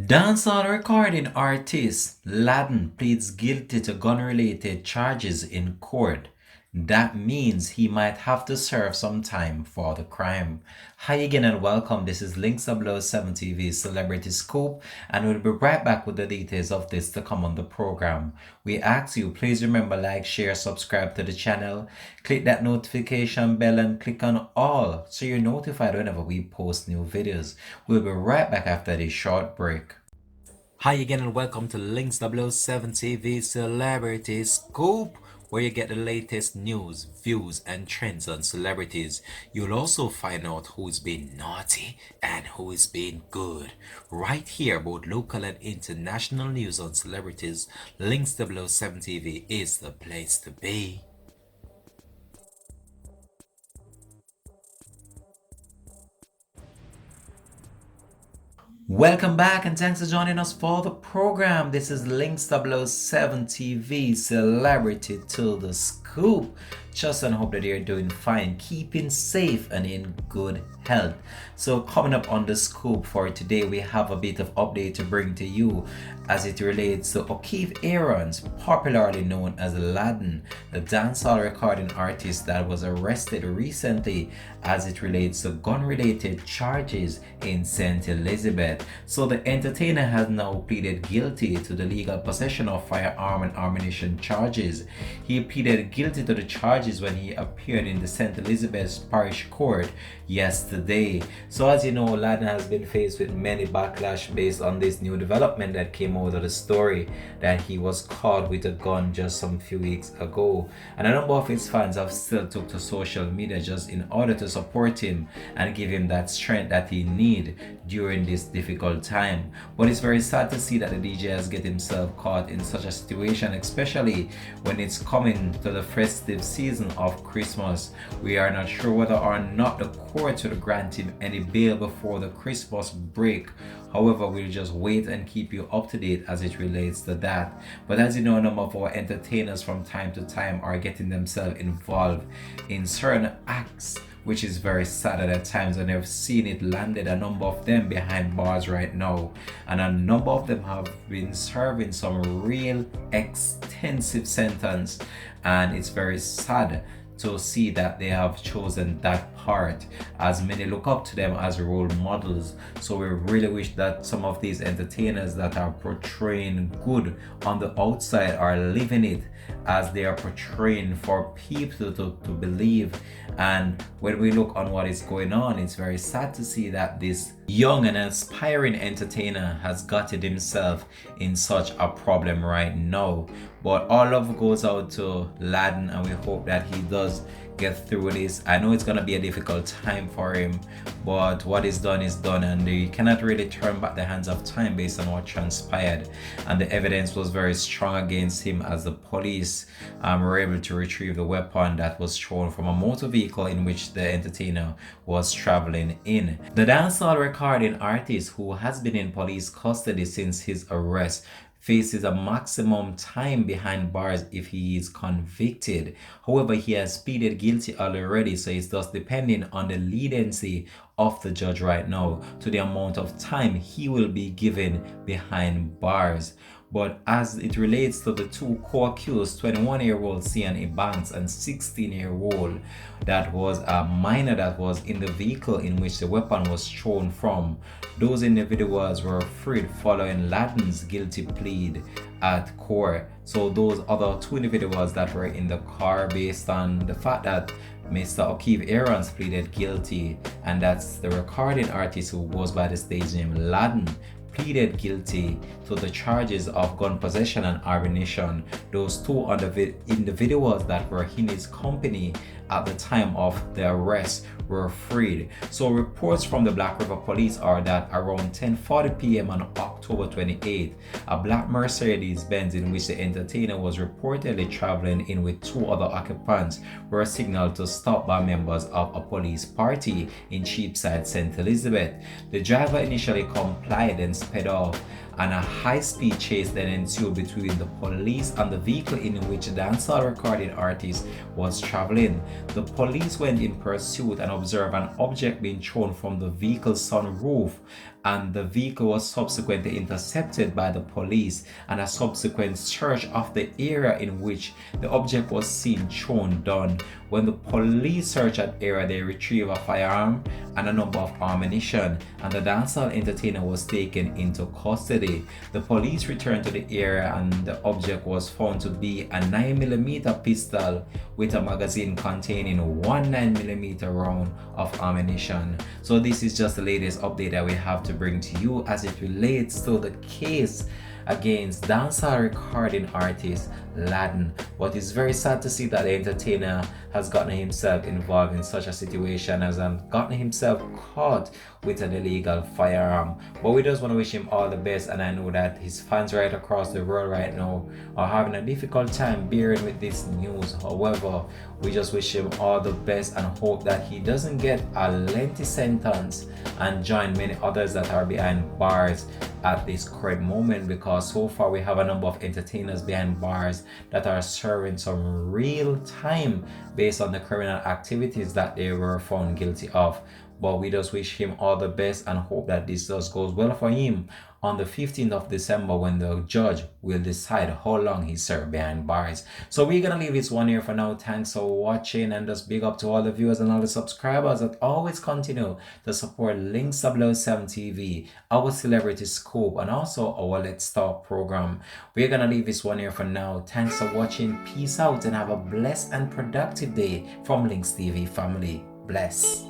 Dancehall recording artist Laden pleads guilty to gun-related charges in court. That means he might have to serve some time for the crime. Hi again and welcome. This is Links Below 7 TV Celebrity Scoop, and we'll be right back with the details of this to come on the program. We ask you, please remember like, share, subscribe to the channel, click that notification bell and click on all so you're notified whenever we post new videos. We'll be right back after this short break. Hi again and welcome to Links 007 TV Celebrity Scoop, where you get the latest news, views, and trends on celebrities. You'll also find out who's been naughty and who is being good. Right here, both local and international news on celebrities. Links 007 TV is the place to be. Welcome back and thanks for joining us for the program. This is Links 007 TV Celebrity to the Scoop. Just and hope that you're doing fine, keeping safe and in good health. So coming up on the scoop for today, we have a bit of update to bring to you as it relates to O'Keefe Aaron's, popularly known as Laden, the dancehall recording artist that was arrested recently as it relates to gun-related charges in St. Elizabeth. So the entertainer has now pleaded guilty to the legal possession of firearm and ammunition charges. He pleaded guilty to the charges when he appeared in the St. Elizabeth's Parish Court yesterday. So as you know, Laden has been faced with many backlash based on this new development that came out of the story that he was caught with a gun just some few weeks ago. And a number of his fans have still took to social media just in order to support him and give him that strength that he need during this difficult time. But it's very sad to see that the DJ has get himself caught in such a situation, especially when it's coming to the festive season of Christmas. We are not sure whether or not the court will grant him any bail before the Christmas break. However, we'll just wait and keep you up to date as it relates to that. But as you know, a number of our entertainers from time to time are getting themselves involved in certain acts, which is very sad at times, and I've seen it landed a number of them behind bars right now, and a number of them have been serving some real extensive sentence, and it's very sad to see that they have chosen that part, as many look up to them as role models. So we really wish that some of these entertainers that are portraying good on the outside are living it as they are portraying for people to believe. And when we look on what is going on, it's very sad to see that this young and aspiring entertainer has gotten himself in such a problem right now. But all love goes out to Laden, and we hope that he does get through this. I know it's gonna be a difficult time for him, but what is done, and you cannot really turn back the hands of time based on what transpired. And the evidence was very strong against him, as the police were able to retrieve the weapon that was thrown from a motor vehicle in which the entertainer was traveling in. The dancehall recording artist, who has been in police custody since his arrest, faces a maximum time behind bars if he is convicted. However, he has pleaded guilty already, so it's just depending on the leniency of the judge right now to the amount of time he will be given behind bars. But as it relates to the two co-accused, 21-year-old Sian Banks and 16-year-old that was a minor that was in the vehicle in which the weapon was thrown from, those individuals were freed following Laden's guilty plea at court. So those other two individuals that were in the car, based on the fact that Mr. O'Keefe Aaron's pleaded guilty, and that's the recording artist who goes by the stage name Laden, pleaded guilty to the charges of gun possession and ammunition. Those two individuals that were in his company at the time of the arrest were freed. So reports from the Black River Police are that around 10:40 p.m. on October 28th, a black Mercedes-Benz in which the entertainer was reportedly traveling in with two other occupants were signaled to stop by members of a police party in Cheapside, St. Elizabeth. The driver initially complied and sped off, and a high-speed chase then ensued between the police and the vehicle in which the dancehall recording artist was traveling. The police went in pursuit and observed an object being thrown from the vehicle's sunroof and the vehicle was subsequently intercepted by the police, and a subsequent search of the area in which the object was seen thrown down. When the police searched that area, they retrieved a firearm and a number of ammunition, and the dancehall entertainer was taken into custody. The police returned to the area, and the object was found to be a 9mm pistol with a magazine containing one 9mm round of ammunition. So this is just the latest update that we have to bring to you as it relates to the case against dancehall recording artist Laden. But it's very sad to see that the entertainer has gotten himself involved in such a situation, as gotten himself caught with an illegal firearm. But we just want to wish him all the best, and I know that his fans right across the world right now are having a difficult time bearing with this news. However, we just wish him all the best and hope that he doesn't get a lengthy sentence and join many others that are behind bars at this current moment, because so far we have a number of entertainers behind bars that are serving some real time based on the criminal activities that they were found guilty of. But we just wish him all the best and hope that this just goes well for him on the 15th of December, when the judge will decide how long he served behind bars. So we're gonna leave this one here for now. Thanks for watching, and just big up to all the viewers and all the subscribers that always continue to support Links 007 TV, our celebrity scoop, and also our Let's Talk program. We're gonna leave this one here for now. Thanks for watching. Peace out and have a blessed and productive day from Links TV family. Bless.